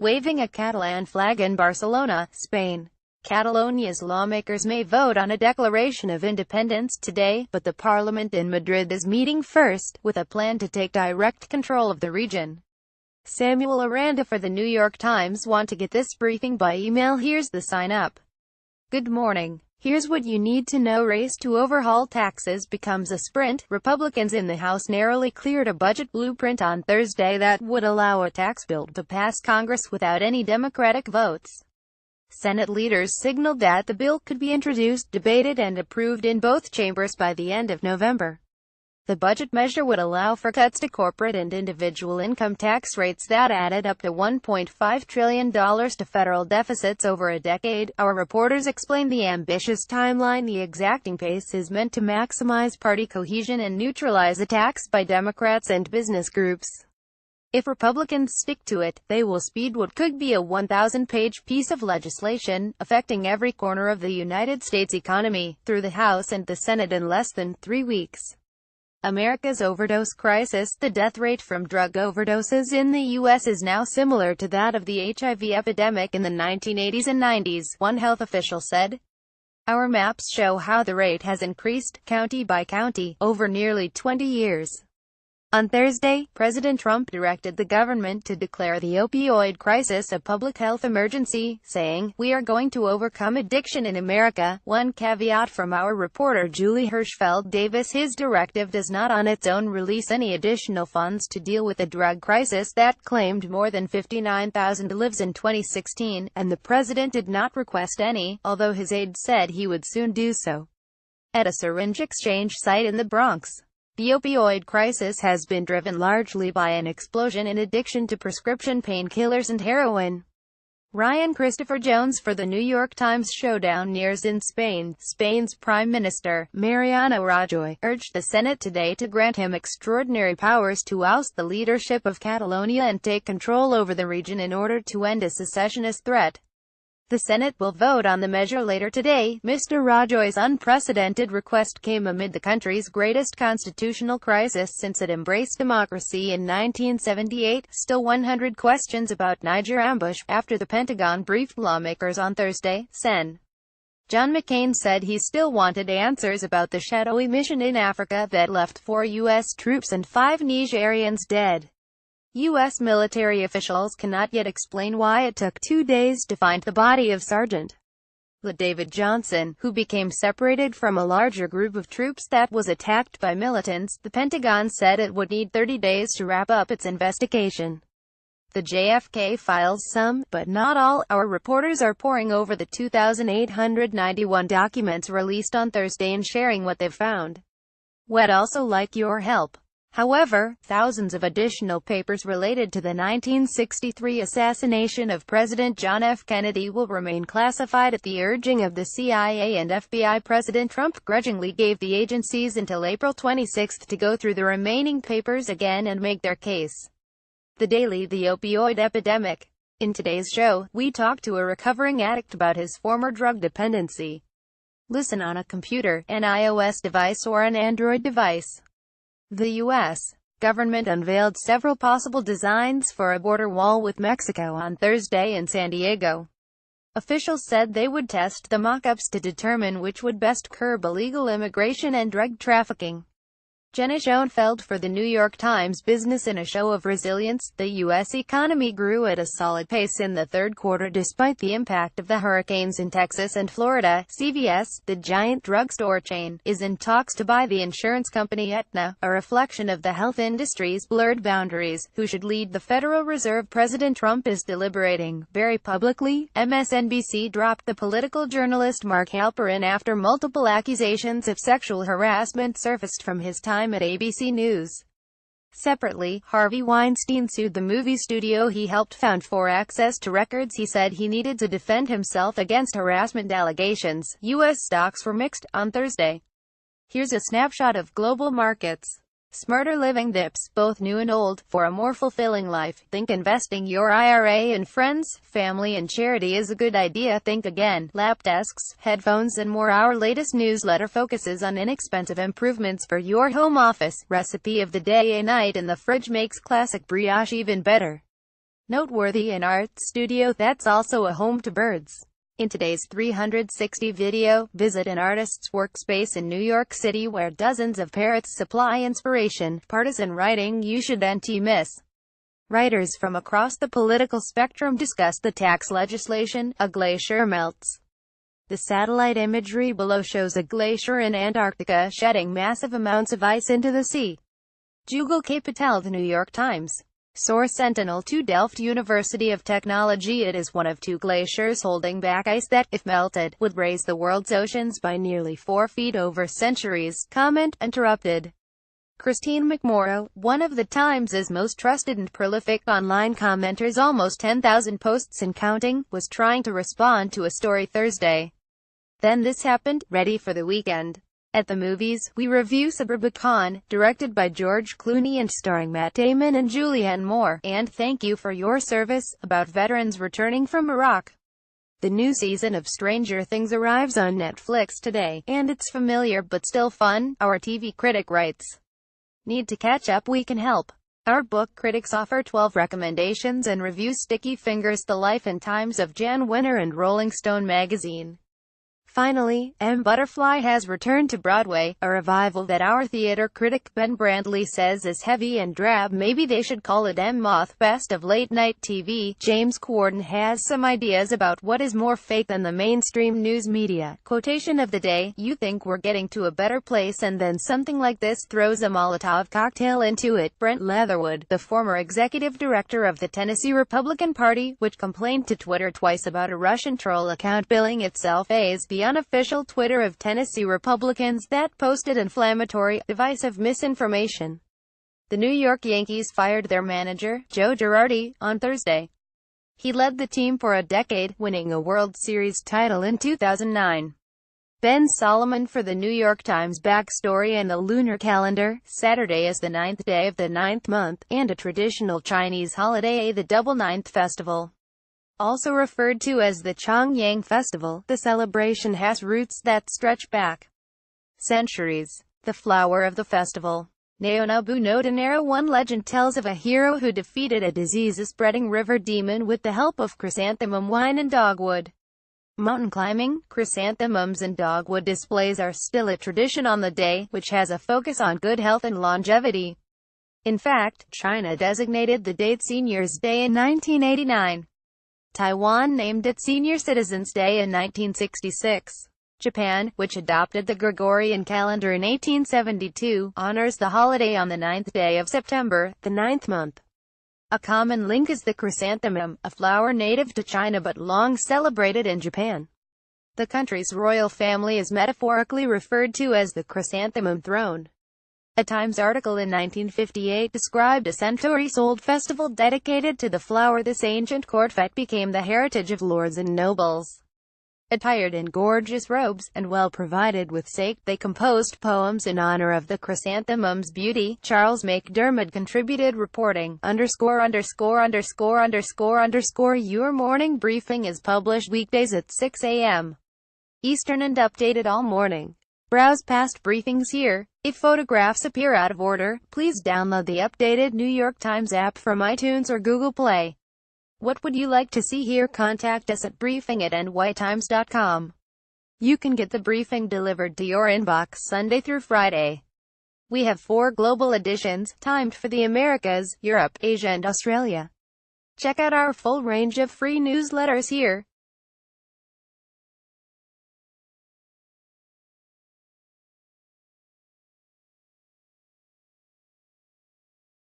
waving a Catalan flag in Barcelona, Spain. Catalonia's lawmakers may vote on a declaration of independence today, but the parliament in Madrid is meeting first, with a plan to take direct control of the region. Samuel Aranda for the New York Times. Want to get this briefing by email? Here's the sign up. Good morning. Here's what you need to know. Race to overhaul taxes becomes a sprint. Republicans in the House narrowly cleared a budget blueprint on Thursday that would allow a tax bill to pass Congress without any Democratic votes. Senate leaders signaled that the bill could be introduced, debated and approved in both chambers by the end of November. The budget measure would allow for cuts to corporate and individual income tax rates that added up to $1.5 trillion to federal deficits over a decade. Our reporters explained the ambitious timeline. The exacting pace is meant to maximize party cohesion and neutralize attacks by Democrats and business groups. If Republicans stick to it, they will speed what could be a 1,000-page piece of legislation, affecting every corner of the United States economy, through the House and the Senate in less than 3 weeks. America's overdose crisis. The death rate from drug overdoses in the U.S. is now similar to that of the HIV epidemic in the 1980s and 90s, one health official said. Our maps show how the rate has increased, county by county, over nearly 20 years. On Thursday, President Trump directed the government to declare the opioid crisis a public health emergency, saying, "We are going to overcome addiction in America." One caveat from our reporter Julie Hirschfeld Davis: his directive does not on its own release any additional funds to deal with a drug crisis that claimed more than 59,000 lives in 2016, and the president did not request any, although his aide said he would soon do so. At a syringe exchange site in the Bronx, the opioid crisis has been driven largely by an explosion in addiction to prescription painkillers and heroin. Ryan Christopher Jones for the New York Times. Showdown nears in Spain. Spain's Prime Minister, Mariano Rajoy, urged the Senate today to grant him extraordinary powers to oust the leadership of Catalonia and take control over the region in order to end a secessionist threat. The Senate will vote on the measure later today. Mr. Rajoy's unprecedented request came amid the country's greatest constitutional crisis since it embraced democracy in 1978. Still 100 questions about Niger ambush. After the Pentagon briefed lawmakers on Thursday, Sen. John McCain said he still wanted answers about the shadowy mission in Africa that left 4 U.S. troops and 5 Nigerians dead. U.S. military officials cannot yet explain why it took 2 days to find the body of Sergeant David Johnson, who became separated from a larger group of troops that was attacked by militants. The Pentagon said it would need 30 days to wrap up its investigation. The j.f.k. files, some, but not all. Our reporters are poring over the 2,891 documents released on Thursday and sharing what they've found. We'd also like your help. However, thousands of additional papers related to the 1963 assassination of President John F. Kennedy will remain classified at the urging of the CIA and FBI. President Trump grudgingly gave the agencies until April 26 to go through the remaining papers again and make their case. The opioid epidemic. In today's show, we talk to a recovering addict about his former drug dependency. Listen on a computer, an iOS device or an Android device. The U.S. government unveiled several possible designs for a border wall with Mexico on Thursday in San Diego. Officials said they would test the mock-ups to determine which would best curb illegal immigration and drug trafficking. Jenna Schoenfeld for the New York Times. Business in a show of resilience. The U.S. economy grew at a solid pace in the third quarter despite the impact of the hurricanes in Texas and Florida. CVS, the giant drugstore chain, is in talks to buy the insurance company Aetna, a reflection of the health industry's blurred boundaries. Who should lead the Federal Reserve? President Trump is deliberating, very publicly. MSNBC dropped the political journalist Mark Halperin after multiple accusations of sexual harassment surfaced from his time at ABC News. Separately, Harvey Weinstein sued the movie studio he helped found for access to records he said he needed to defend himself against harassment allegations. U.S. stocks were mixed on Thursday. Here's a snapshot of global markets. Smarter living dips, both new and old, for a more fulfilling life. Think investing your IRA in friends, family and charity is a good idea. Think again. Lap desks, headphones and more. Our latest newsletter focuses on inexpensive improvements for your home office. Recipe of the day: a night in the fridge makes classic brioche even better. noteworthy an art studio that's also a home to birds. In today's 360 video, visit an artist's workspace in New York City where dozens of parrots supply inspiration. Partisan writing you shouldn't miss. Writers from across the political spectrum discuss the tax legislation. A glacier melts. The satellite imagery below shows a glacier in Antarctica shedding massive amounts of ice into the sea. j.f.k. Patel, The New York Times. Source: Sentinel-2 Delft University of Technology. It is one of two glaciers holding back ice that, if melted, would raise the world's oceans by nearly 4 feet over centuries. Comment interrupted. Christine McMorrow, one of the Times' most trusted and prolific online commenters, almost 10,000 posts and counting, was trying to respond to a story Thursday. Then this happened. Ready for the weekend? At the movies, we review Suburbicon, directed by George Clooney and starring Matt Damon and Julianne Moore, and Thank You for Your Service, about veterans returning from Iraq. The new season of Stranger Things arrives on Netflix today, and it's familiar but still fun, our TV critic writes. Need to catch up? We can help. Our book critics offer 12 recommendations and reviews. Sticky Fingers, The Life and Times of Jan Wenner and Rolling Stone magazine. Finally, M. Butterfly has returned to Broadway, a revival that our theater critic Ben Brandley says is heavy and drab. Maybe they should call it M. Moth. Best of late-night TV. James Corden has some ideas about what is more fake than the mainstream news media. Quotation of the day: you think we're getting to a better place and then something like this throws a Molotov cocktail into it. Brent Leatherwood, the former executive director of the Tennessee Republican Party, which complained to Twitter twice about a Russian troll account billing itself as the unofficial Twitter of Tennessee Republicans that posted inflammatory, divisive misinformation. The New York Yankees fired their manager, Joe Girardi, on Thursday. He led the team for a decade, winning a World Series title in 2009. Ben Solomon for the New York Times. Backstory and the lunar calendar. Saturday is the 9th day of the 9th month, and a traditional Chinese holiday, the Double Ninth Festival. Also referred to as the Chongyang Festival, the celebration has roots that stretch back centuries. The flower of the festival. Neonabu no Dinero. One legend tells of a hero who defeated a disease-spreading river demon with the help of chrysanthemum wine and dogwood. Mountain climbing. Chrysanthemums and dogwood displays are still a tradition on the day, which has a focus on good health and longevity. In fact, China designated the date Seniors' Day in 1989. Taiwan named it Senior Citizens' Day in 1966. Japan, which adopted the Gregorian calendar in 1872, honors the holiday on the 9th day of September, the 9th month. A common link is the chrysanthemum, a flower native to China but long celebrated in Japan. The country's royal family is metaphorically referred to as the chrysanthemum throne. A Times article in 1958 described a century-old festival dedicated to the flower. This ancient court fete became the heritage of lords and nobles. Attired in gorgeous robes, and well provided with sake, they composed poems in honor of the chrysanthemum's beauty. Charles McDermott contributed reporting. Your morning briefing is published weekdays at 6 a.m. Eastern and updated all morning. Browse past briefings here. If photographs appear out of order, please download the updated New York Times app from iTunes or Google Play. What would you like to see here? Contact us at briefing@nytimes.com. You can get the briefing delivered to your inbox Sunday through Friday. We have 4 global editions, timed for the Americas, Europe, Asia and Australia. Check out our full range of free newsletters here.